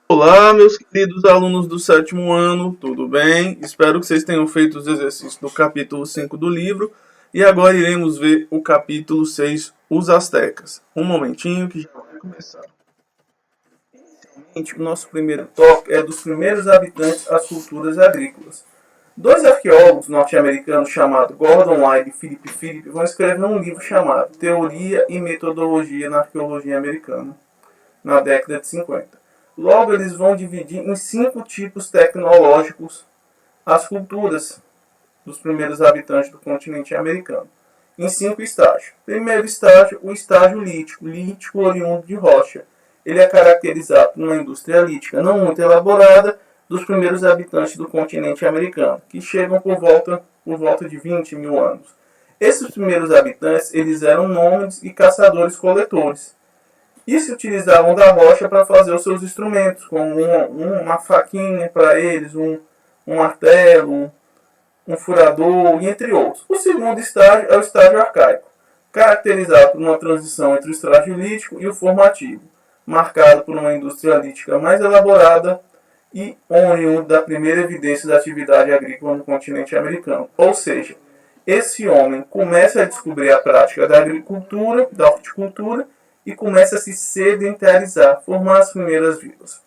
Olá, meus queridos alunos do sétimo ano, tudo bem? Espero que vocês tenham feito os exercícios do capítulo 5 do livro. E agora iremos ver o capítulo 6, Os Astecas. Um momentinho que já vai começar. Inicialmente, o nosso primeiro tópico é dos primeiros habitantes às culturas agrícolas. Dois arqueólogos norte-americanos chamados Gordon Lyne e Philip Phillips vão escrever um livro chamado Teoria e Metodologia na Arqueologia Americana, na década de 50. Logo, eles vão dividir em 5 tipos tecnológicos as culturas dos primeiros habitantes do continente americano, em 5 estágios. Primeiro estágio, o estágio lítico, lítico oriundo de rocha. Ele é caracterizado por uma indústria lítica não muito elaborada dos primeiros habitantes do continente americano, que chegam por volta de 20 mil anos. Esses primeiros habitantes eles eram nômades e caçadores-coletores. E se utilizavam da rocha para fazer os seus instrumentos, como uma faquinha para eles, um martelo, um furador, e entre outros. O segundo estágio é o estágio arcaico, caracterizado por uma transição entre o estágio lítico e o formativo, marcado por uma indústria lítica mais elaborada e oriundo da primeira evidência da atividade agrícola no continente americano. Ou seja, esse homem começa a descobrir a prática da agricultura, da horticultura, e começa a se sedentarizar, formar as primeiras vilas.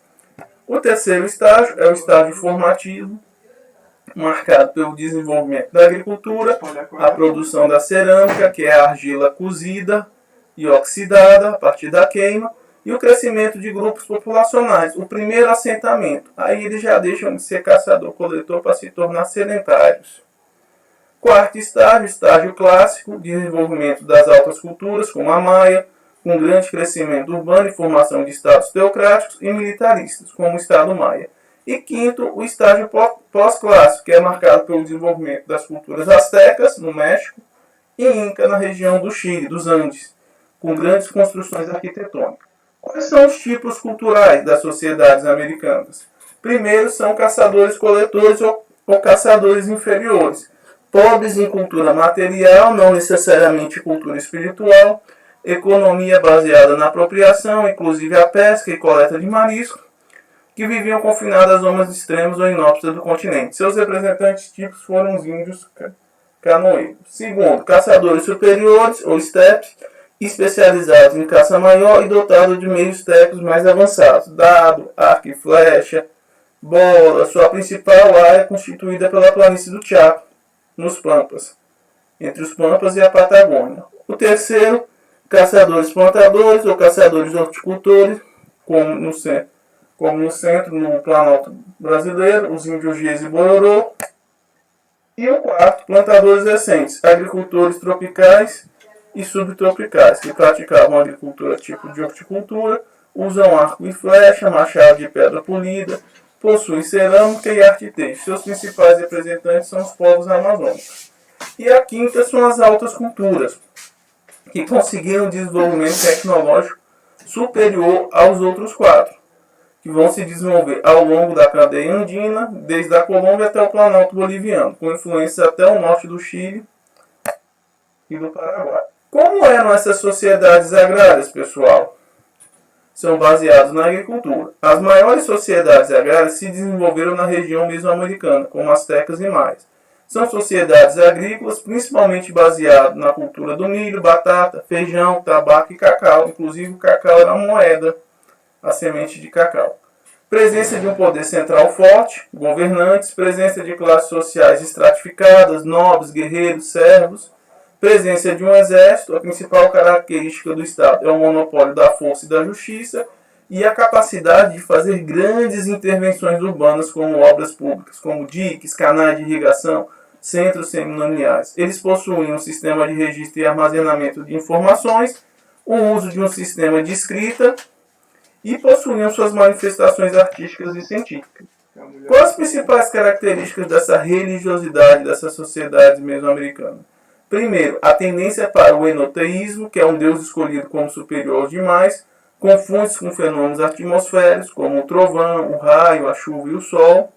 O terceiro estágio é o estágio formativo, marcado pelo desenvolvimento da agricultura, a produção da cerâmica, que é a argila cozida e oxidada a partir da queima, e o crescimento de grupos populacionais, o primeiro assentamento. Aí eles já deixam de ser caçador-coletor para se tornar sedentários. Quarto estágio, estágio clássico, desenvolvimento das altas culturas, como a maia, com grande crescimento urbano e formação de estados teocráticos e militaristas, como o Estado Maia. E quinto, o estágio pós-clássico, que é marcado pelo desenvolvimento das culturas astecas, no México, e Inca, na região do Chile, dos Andes, com grandes construções arquitetônicas. Quais são os tipos culturais das sociedades americanas? Primeiro, são caçadores-coletores ou caçadores inferiores, pobres em cultura material, não necessariamente cultura espiritual, economia baseada na apropriação, inclusive a pesca e coleta de marisco, que viviam confinados às zonas extremas ou inóspitas do continente. Seus representantes típicos foram os índios canoeiros. Segundo, caçadores superiores, ou steppes, especializados em caça maior e dotados de meios técnicos mais avançados, dado, arco e flecha, bola. Sua principal área é constituída pela planície do Chaco, nos Pampas, entre os Pampas e a Patagônia. O terceiro, caçadores-plantadores ou caçadores-horticultores, como no centro, no Planalto brasileiro, os índios Giz e Bororô. E o quarto, plantadores recentes, agricultores tropicais e subtropicais, que praticavam agricultura tipo de horticultura, usam arco e flecha, machado de pedra polida, possuem cerâmica e arte têxtil. Seus principais representantes são os povos amazônicos. E a quinta são as altas culturas, que conseguiram um desenvolvimento tecnológico superior aos outros 4, que vão se desenvolver ao longo da cadeia andina, desde a Colômbia até o Planalto boliviano, com influência até o norte do Chile e do Paraguai. Como eram essas sociedades agrárias, pessoal? São baseadas na agricultura. As maiores sociedades agrárias se desenvolveram na região mesoamericana, como astecas e maias. São sociedades agrícolas, principalmente baseadas na cultura do milho, batata, feijão, tabaco e cacau. Inclusive, o cacau era uma moeda, a semente de cacau. Presença de um poder central forte, governantes, presença de classes sociais estratificadas, nobres, guerreiros, servos, presença de um exército. A principal característica do Estado é o monopólio da força e da justiça e a capacidade de fazer grandes intervenções urbanas, como obras públicas, como diques, canais de irrigação, centros cerimoniais. Eles possuíam um sistema de registro e armazenamento de informações, o uso de um sistema de escrita e possuíam suas manifestações artísticas e científicas. Quais as principais características dessa religiosidade dessas sociedades mesoamericanas? Primeiro, a tendência para o enoteísmo, que é um Deus escolhido como superior aos demais, confunde-se com fenômenos atmosféricos, como o trovão, o raio, a chuva e o sol,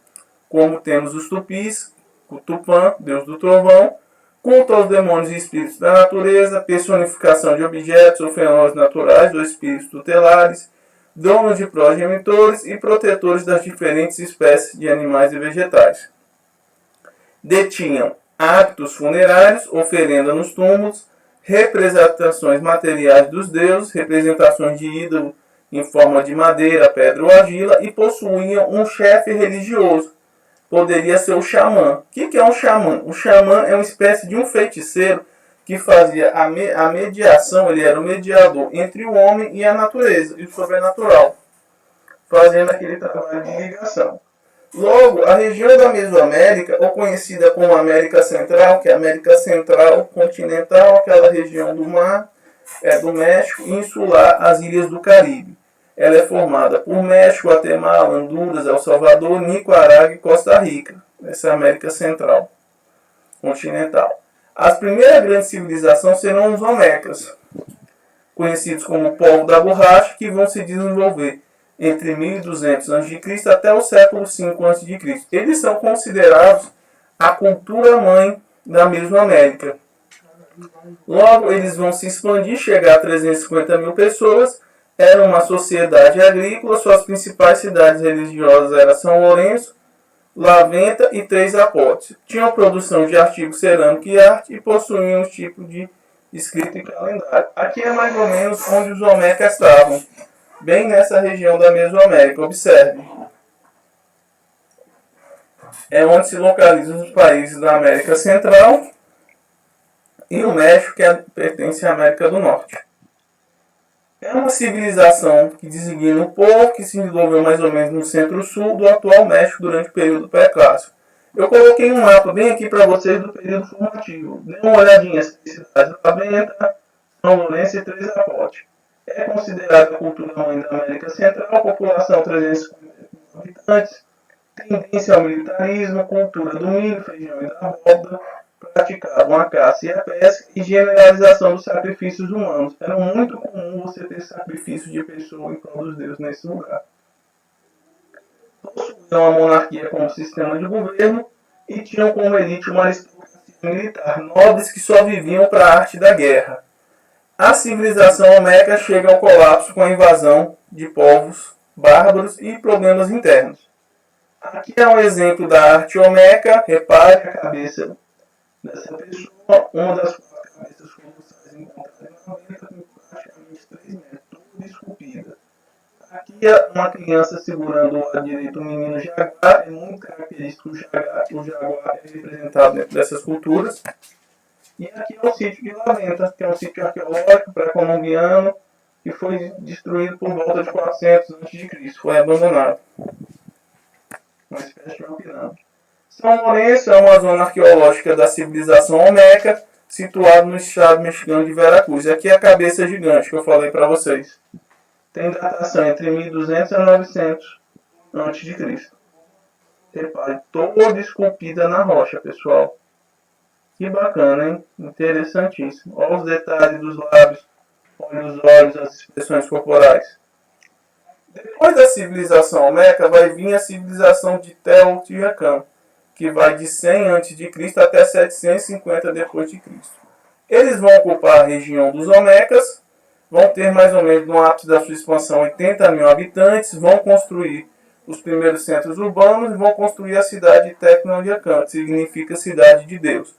como temos os tupis, o Tupã, Deus do trovão, culto aos demônios e espíritos da natureza, personificação de objetos ou fenômenos naturais ou espíritos tutelares, donos de progenitores e protetores das diferentes espécies de animais e vegetais. Detinham hábitos funerários, oferenda nos túmulos, representações materiais dos deuses, representações de ídolo em forma de madeira, pedra ou argila, e possuíam um chefe religioso. Poderia ser o xamã. O que é um xamã? O xamã é uma espécie de um feiticeiro que fazia a mediação, ele era o mediador entre o homem e a natureza, e o sobrenatural, fazendo aquele trabalho de ligação. Logo, a região da Mesoamérica, ou conhecida como América Central, que é a América Central continental, aquela região do mar, do México, e insular, as ilhas do Caribe. Ela é formada por México, Guatemala, Honduras, El Salvador, Nicarágua e Costa Rica. Essa é a América Central continental. As primeiras grandes civilizações serão os Olmecas, conhecidos como o povo da borracha, que vão se desenvolver entre 1200 a.C. até o século V a.C. Eles são considerados a cultura mãe da Mesoamérica. Logo, eles vão se expandir, chegar a 350 mil pessoas. Era uma sociedade agrícola, suas principais cidades religiosas eram São Lourenço, Laventa e Três Aportes. Tinham produção de artigos cerâmicos e arte e possuíam um tipo de escrita e calendário. Aqui é mais ou menos onde os Olmecas estavam, bem nessa região da Mesoamérica. Observe. É onde se localizam os países da América Central e o México, que pertence à América do Norte. É uma civilização que designa o povo que se desenvolveu mais ou menos no centro-sul do atual México durante o período pré-clássico. Eu coloquei um mapa bem aqui para vocês do período formativo. Dê uma olhadinha nas cidades de Laventa, São Lourenço e Três Aportes. É considerada a cultura mãe da América Central, população 350 mil habitantes, tendência ao militarismo, cultura do milho, feijão e da abóbora, praticavam a caça e a pesca e generalização dos sacrifícios humanos. Era muito comum você ter sacrifício de pessoa em prol dos deuses nesse lugar. Possuíam a monarquia como sistema de governo e tinham como elite uma aristocracia militar, nobres que só viviam para a arte da guerra. A civilização olmeca chega ao colapso com a invasão de povos bárbaros e problemas internos. Aqui é um exemplo da arte olmeca. Repare a cabeça dessa pessoa, uma das quatro cabeças colossais encontradas na América, com praticamente 3 metros, toda esculpida. Aqui é uma criança segurando o lado direito o menino jaguar, é muito característico o jaguar é representado dentro dessas culturas. E aqui é o sítio de Laventa, que é um sítio arqueológico pré-colombiano, que foi destruído por volta de 400 a.C., foi abandonado. Uma espécie de uma pirâmide. São Lourenço é uma zona arqueológica da civilização olmeca, situado no estado mexicano de Veracruz. Aqui é a cabeça gigante que eu falei para vocês. Tem datação entre 1200 a 900 a.C. Repare, toda esculpida na rocha, pessoal. Que bacana, hein? Interessantíssimo. Olha os detalhes dos lábios, olha os olhos, as expressões corporais. Depois da civilização olmeca vai vir a civilização de Teotihuacan, que vai de 100 a.C. até 750 d.C. Eles vão ocupar a região dos Olmecas, vão ter mais ou menos no ápice da sua expansão 80 mil habitantes, vão construir os primeiros centros urbanos e vão construir a cidade de Tecnoyacan, que significa cidade de Deus.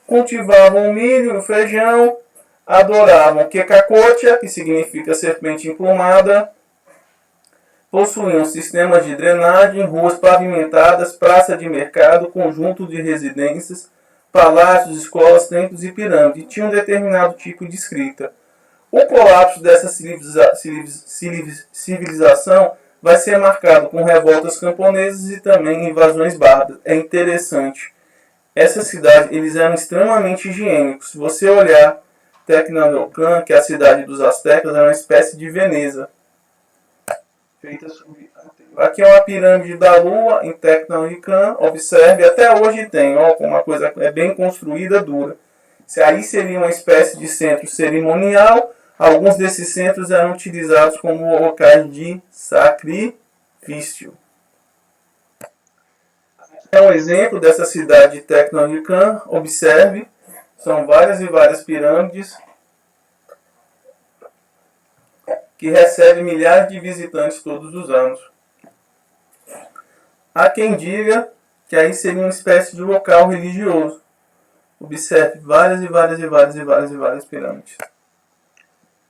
Cultivavam o milho, o feijão, adoravam Quecacotia, que significa serpente emplumada, possuíam sistemas de drenagem, ruas pavimentadas, praça de mercado, conjunto de residências, palácios, escolas, templos e pirâmides. E tinham um determinado tipo de escrita. O colapso dessa civilização vai ser marcado com revoltas camponesas e também invasões bárbaras. É interessante. Essa cidade, eles eram extremamente higiênicos. Se você olhar Tecnoyocan, que é a cidade dos astecas, é uma espécie de Veneza. Feita sobre aqui é uma pirâmide da Lua em Tecnoyocan. Observe, até hoje tem, ó, uma coisa é bem construída, dura. Aí seria uma espécie de centro cerimonial. Alguns desses centros eram utilizados como locais de sacrifício. Aqui é um exemplo dessa cidade de Tecnoyocan. Observe, são várias e várias pirâmides. que recebe milhares de visitantes todos os anos. Há quem diga que aí seria uma espécie de local religioso. Observe várias pirâmides.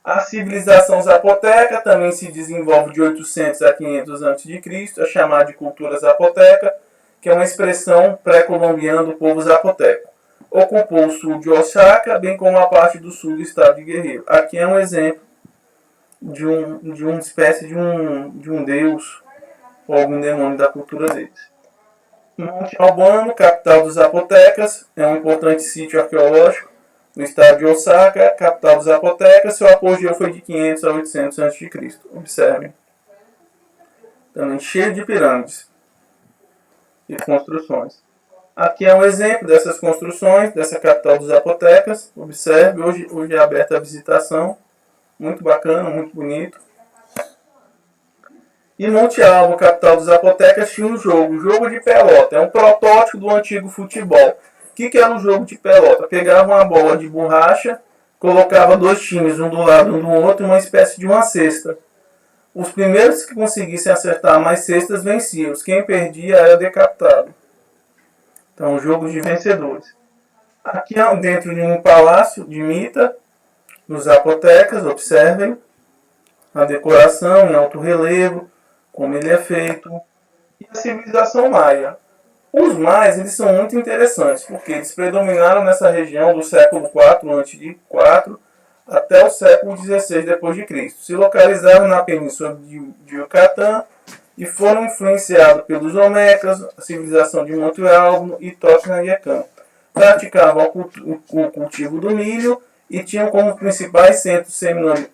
A civilização zapoteca também se desenvolve de 800 a 500 a.C., é chamada de cultura zapoteca, que é uma expressão pré-colombiana do povo zapoteco. Ocupou o sul de Oaxaca, bem como a parte do sul do estado de Guerrero. Aqui é um exemplo de uma espécie de um deus ou algum demônio da cultura deles. Monte Albano, capital dos zapotecas, é um importante sítio arqueológico no estado de Oaxaca, capital dos zapotecas. Seu apogeu foi de 500 a 800 a.C. Observem. Também cheio de pirâmides e construções. Aqui é um exemplo dessas construções, dessa capital dos zapotecas. Observe, hoje é aberta a visitação. Muito bacana, muito bonito. E Monte Alvo, capital dos zapotecas, tinha um jogo de pelota. É um protótipo do antigo futebol. O que era um jogo de pelota? Pegava uma bola de borracha, colocava dois times, um do lado um do outro, uma espécie de uma cesta. Os primeiros que conseguissem acertar mais cestas venciam. Quem perdia era decapitado. Então, jogo de vencedores. Aqui dentro de um palácio de Mita, nos zapotecas, observem a decoração em alto relevo, como ele é feito, e a civilização maia. Os maias eles são muito interessantes, porque eles predominaram nessa região do século IV a.C. até o século XVI d.C. Se localizaram na península de Yucatán e foram influenciados pelos Olmecas, a civilização de Monte Alvo e Totonaguecã. Praticavam o cultivo do milho e tinham como principais centros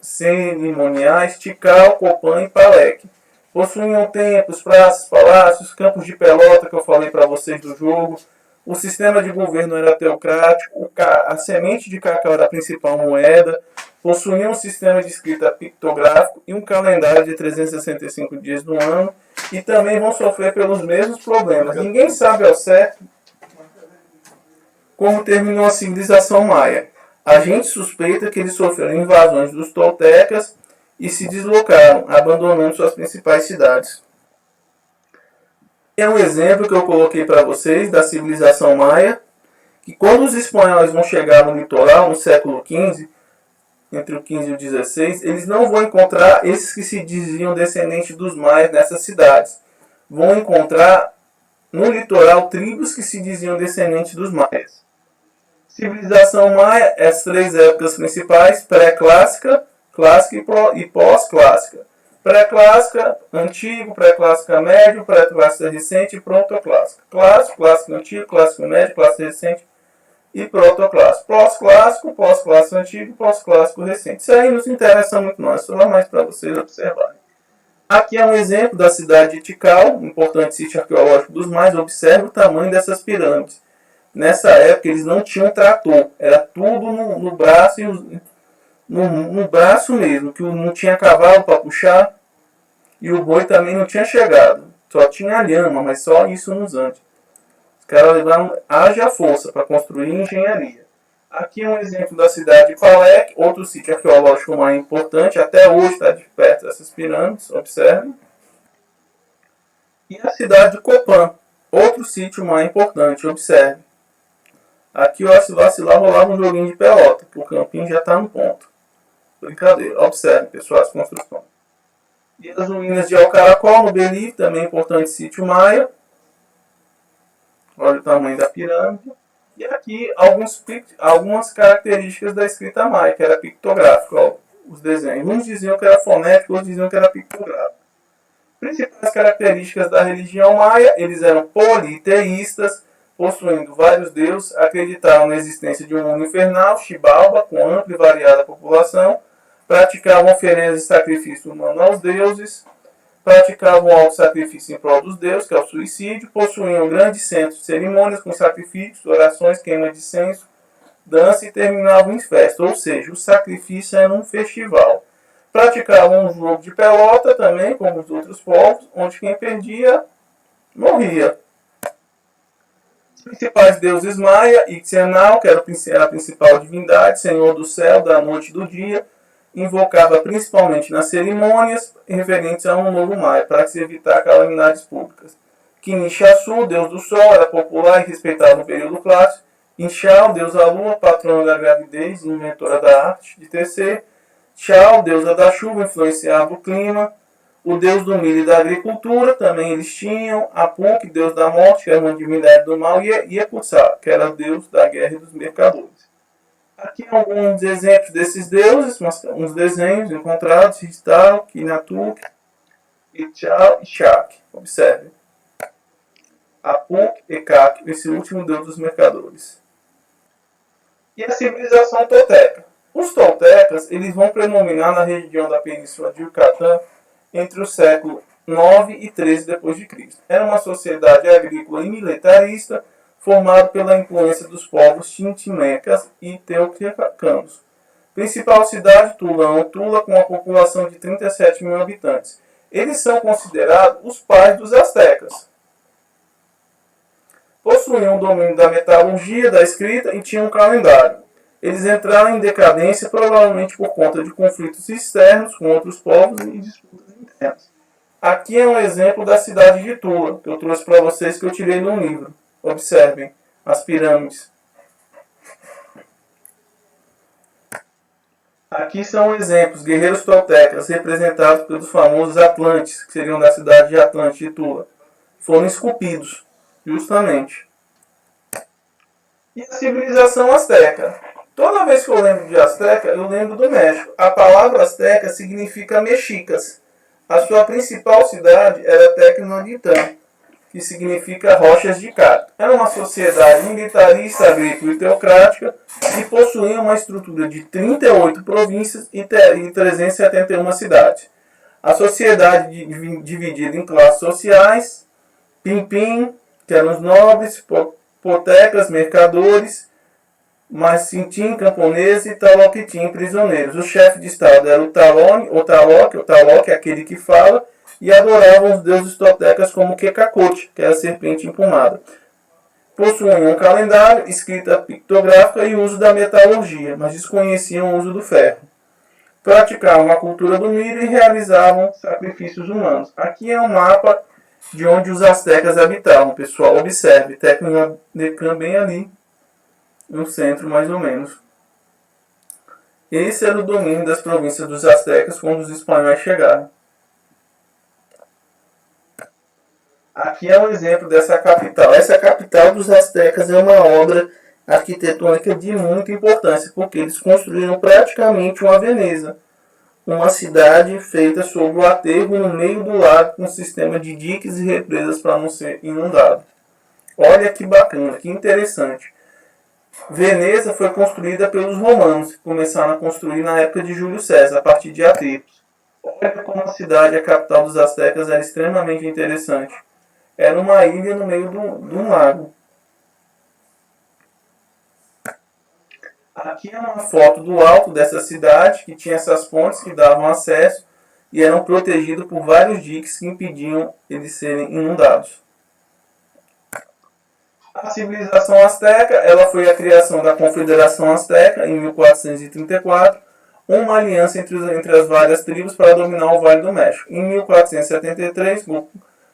cerimoniais Tikal, Copan e Paleque. Possuíam templos, praças, palácios, campos de pelota, que eu falei para vocês do jogo. O sistema de governo era teocrático, a semente de cacau era a principal moeda. Possuíam um sistema de escrita pictográfico e um calendário de 365 dias do ano. E também vão sofrer pelos mesmos problemas. Ninguém sabe ao certo como terminou a civilização maia. A gente suspeita que eles sofreram invasões dos toltecas e se deslocaram, abandonando suas principais cidades. É um exemplo que eu coloquei para vocês da civilização maia, que quando os espanhóis vão chegar no litoral, no século XV, entre o XV e o XVI, eles não vão encontrar esses que se diziam descendentes dos maias nessas cidades. Vão encontrar no litoral tribos que se diziam descendentes dos maias. Civilização maia, as três épocas principais: pré-clássica, clássica e pós-clássica. Pré-clássica, antigo, pré-clássica médio, pré-clássica recente e protoclássica. Clássico, clássico antigo, clássico médio, clássico recente e protoclássico. Pós-clássico, pós-clássico antigo, pós-clássico recente. Isso aí não nos interessa muito não, é só mais para vocês observarem. Aqui é um exemplo da cidade de Tikal, um importante sítio arqueológico dos mais. Observe o tamanho dessas pirâmides. Nessa época eles não tinham trator, era tudo no braço e no braço mesmo, que não tinha cavalo para puxar e o boi também não tinha chegado. Só tinha lhama, mas só isso nos Andes. Os caras levaram haja força para construir engenharia. Aqui é um exemplo da cidade de Paleque, outro sítio arqueológico mais importante, até hoje está de perto dessas pirâmides, observem. E a cidade de Copan, outro sítio mais importante, observe. Aqui, ó, se vacilar, rolava um joguinho de pelota, que o campinho já está no ponto. Brincadeira. Observe, pessoal, as construções. E as ruínas de Alcaracol, no Belize, também importante sítio maia. Olha o tamanho da pirâmide. E aqui algumas características da escrita maia, que era pictográfica, ó, os desenhos. Uns diziam que era fonético, outros diziam que era pictográfico. Principais características da religião maia: eles eram politeístas, possuindo vários deuses, acreditavam na existência de um mundo infernal, Xibalba, com ampla e variada população, praticavam oferendas e sacrifício humano aos deuses, praticavam auto-sacrifício em prol dos deuses, que é o suicídio, possuíam grandes centros de cerimônias com sacrifícios, orações, queima de incenso, dança e terminavam em festa, ou seja, o sacrifício era um festival. Praticavam um jogo de pelota também, como os outros povos, onde quem perdia morria. Os principais deuses maia: Ixenal, que era a principal divindade, senhor do céu, da noite e do dia, invocava principalmente nas cerimônias referentes a um novo maio, para se evitar calamidades públicas. Kinshasa, deus do sol, era popular e respeitado no período clássico. Inxau, deus da lua, patrona da gravidez e inventora da arte de tecer. Tchau, deusa da chuva, influenciava o clima. O deus do milho e da agricultura, também eles tinham. Apuk, deus da morte, que era uma divindade do mal. E Ekutsá, que era deus da guerra e dos mercadores. Aqui alguns exemplos desses deuses, uns desenhos encontrados. Ristal, Kinatuk, Itchal e Shak. Observe. Apuk, Ekak, esse último deus dos mercadores. E a civilização tolteca. Os toltecas eles vão predominar na região da península de Yucatán entre o século 9 e 13 d.C. Era uma sociedade agrícola e militarista formada pela influência dos povos tintimecas e teotihuacanos. Principal cidade, Tulão, Tula, com uma população de 37 mil habitantes. Eles são considerados os pais dos astecas. Possuíam domínio da metalurgia, da escrita e tinham um calendário. Eles entraram em decadência provavelmente por conta de conflitos externos com outros povos e disputas internas. Aqui é um exemplo da cidade de Tula, que eu trouxe para vocês, que eu tirei no livro. Observem as pirâmides. Aqui são exemplos, guerreiros toltecas, representados pelos famosos Atlantes, que seriam da cidade de Atlante, de Tula. Foram esculpidos, justamente. E a civilização asteca. Toda vez que eu lembro de Azteca, eu lembro do México. A palavra Azteca significa mexicas. A sua principal cidade era Tecnolitã, que significa rochas de cacto. Era uma sociedade militarista, agrícola e teocrática e possuía uma estrutura de 38 províncias e 371 cidades. A sociedade dividida em classes sociais, Pimpim, que eram os nobres, potecas, mercadores, Massintim, camponeses e Taloquitim, prisioneiros. O chefe de estado era o Talone, o Taloque, aquele que fala, e adoravam os deuses toltecas como Quecacote, que é a serpente empumada. Possuíam um calendário, escrita pictográfica e uso da metalurgia, mas desconheciam o uso do ferro. Praticavam a cultura do milho e realizavam sacrifícios humanos. Aqui é um mapa de onde os astecas habitavam, pessoal. Observe, Tecnodecan bem ali, no centro mais ou menos. Esse era o domínio das províncias dos astecas quando os espanhóis chegaram. Aqui é um exemplo dessa capital. Essa capital dos astecas é uma obra arquitetônica de muita importância, porque eles construíram praticamente uma Veneza, uma cidade feita sobre o aterro no meio do lago, com um sistema de diques e represas para não ser inundado. Olha que bacana, que interessante. Veneza foi construída pelos romanos, que começaram a construir na época de Júlio César, a partir de aterros. Olha como a cidade, a capital dos astecas, era extremamente interessante. Era uma ilha no meio de um lago. Aqui é uma foto do alto dessa cidade, que tinha essas pontes que davam acesso e eram protegidos por vários diques que impediam eles serem inundados. A civilização asteca, ela foi a criação da Confederação Azteca em 1434, uma aliança entre as várias tribos para dominar o Vale do México. Em 1473,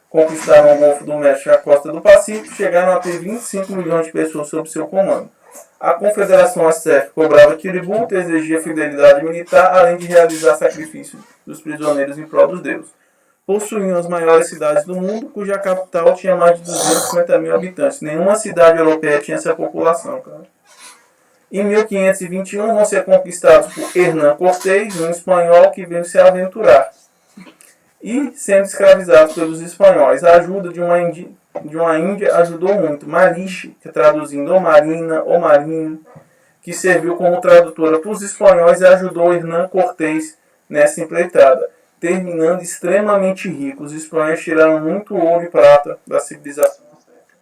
conquistaram o Golfo do México e a costa do Pacífico, chegaram a ter 25 milhões de pessoas sob seu comando. A Confederação Azteca cobrava tributo e exigia fidelidade militar, além de realizar sacrifícios dos prisioneiros em prol dos deuses. Possuíam as maiores cidades do mundo, cuja capital tinha mais de 250 mil habitantes. Nenhuma cidade europeia tinha essa população, cara. Em 1521 vão ser conquistados por Hernán Cortés, um espanhol que veio se aventurar, e sendo escravizados pelos espanhóis. A ajuda de uma índia ajudou muito. Maliche, que traduzindo ou Marina ou Marinho, que serviu como tradutora para os espanhóis e ajudou Hernán Cortés nessa empreitada, terminando extremamente rico. Os espanhóis tiraram muito ouro e prata da civilização azteca.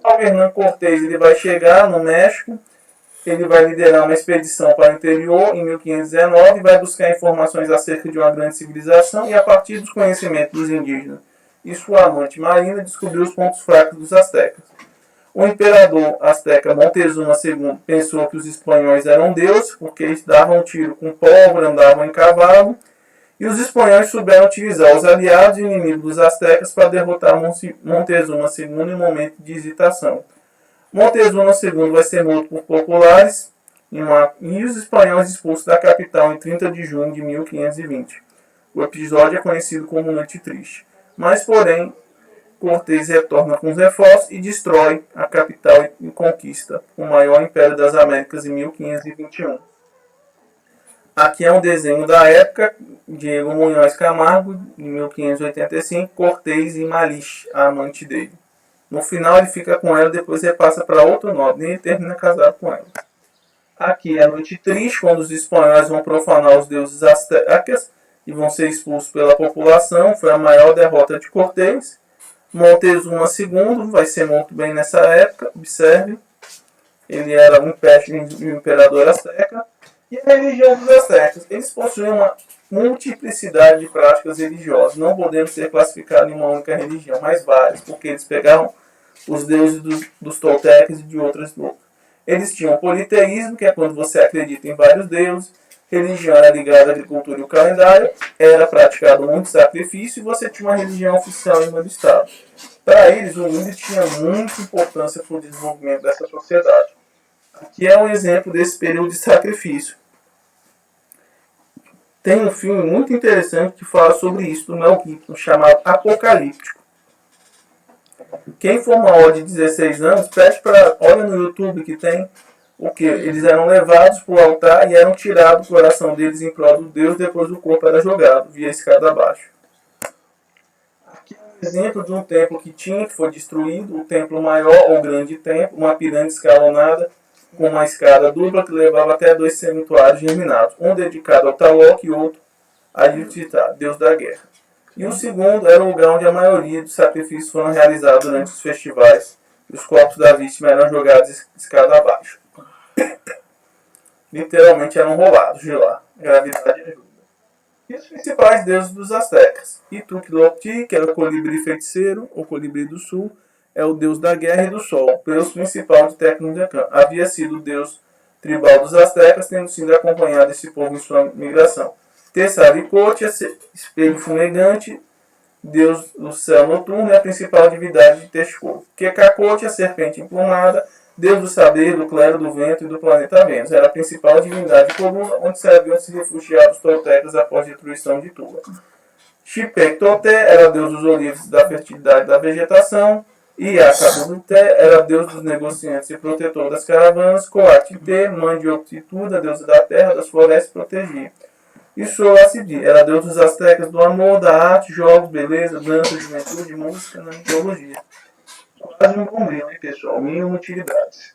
O Hernán Cortés ele vai chegar no México, ele vai liderar uma expedição para o interior em 1519 e vai buscar informações acerca de uma grande civilização e, a partir dos conhecimentos dos indígenas e sua amante Marina, descobriu os pontos fracos dos astecas. O imperador azteca Montezuma II pensou que os espanhóis eram deuses, porque eles davam tiro com pólvora, andavam em cavalo, e os espanhóis souberam utilizar os aliados e inimigos dos aztecas para derrotar Montezuma II em um momento de hesitação. Montezuma II vai ser morto por populares e os espanhóis expulsos da capital em 30 de junho de 1520. O episódio é conhecido como Noite Triste. Mas, porém, Cortés retorna com os reforços e destrói a capital e conquista o maior império das Américas em 1521. Aqui é um desenho da época, Diego Munhoz Camargo, de 1585, Cortés e Malinche, a amante dele. No final ele fica com ela, depois repassa para outro nobre, e ele termina casado com ela. Aqui é a Noite Triste, quando os espanhóis vão profanar os deuses astecas e vão ser expulsos pela população. Foi a maior derrota de Cortés. Montezuma II vai ser morto bem nessa época, observe. Ele era um imperador azteca. E a religião dos astecas. Eles possuíam uma multiplicidade de práticas religiosas, não podendo ser classificados em uma única religião, mas várias, porque eles pegavam os deuses dos toltecas e de outras loucas. Eles tinham politeísmo, que é quando você acredita em vários deuses. Religião era ligada à agricultura e ao calendário. Era praticado muito sacrifício e você tinha uma religião oficial em uma do Estado. Para eles, o índio tinha muita importância para o desenvolvimento dessa sociedade. Aqui é um exemplo desse período de sacrifício. Tem um filme muito interessante que fala sobre isso, do Mel Gibson, chamado Apocalíptico. Quem for maior de 16 anos, pede para... Olha no YouTube que tem o que? Eles eram levados para o altar e eram tirados do coração deles em prol do Deus, depois o corpo era jogado via escada abaixo. Aqui é um exemplo de um templo que foi destruído, o templo maior ou grande templo, uma pirâmide escalonada, com uma escada dupla que levava até 2 santuários geminados, um dedicado ao Tlaloc e outro a Iltitá, deus da guerra. E o segundo era o lugar onde a maioria dos sacrifícios foram realizados durante os festivais, e os corpos da vítima eram jogados escada abaixo. Literalmente eram roubados de lá. Gravidade ajuda. E os principais deuses dos astecas. Ituquilopti, que era o colibri feiticeiro, ou colibri do sul, é o deus da guerra e do sol, deus principal de Tecnodecan. Havia sido o deus tribal dos astecas, tendo sido acompanhado esse povo em sua migração. Tessaricote, espelho fumegante, deus do céu noturno, é a principal divindade de Texcoco. Quecacote, a serpente emplumada, deus do saber, do clero, do vento e do planeta Vênus. Era a principal divindade comum, onde sabiam se refugiar os toltecas após a destruição de Tula. Xipectoté era deus dos olivos, da fertilidade da vegetação. Iacabuté era deus dos negociantes e protetor das caravanas. Coatité, mãe de Optitud, a deusa da terra, das florestas, protegia. E Solacidi era deus dos astecas, do amor, da arte, jogos, beleza, dança, juventude, música, na mitologia. Quase um bombril, hein, pessoal? Mil utilidades.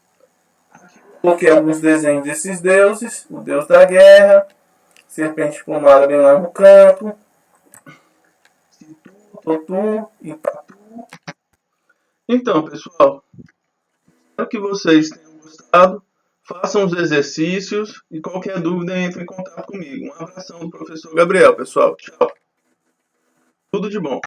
Coloquei alguns desenhos desses deuses. O deus da guerra, serpente plumada bem lá no canto, Totu e Patu. Então, pessoal, espero que vocês tenham gostado. Façam os exercícios e qualquer dúvida entre em contato comigo. Um abração do professor Gabriel, pessoal. Tchau. Tudo de bom.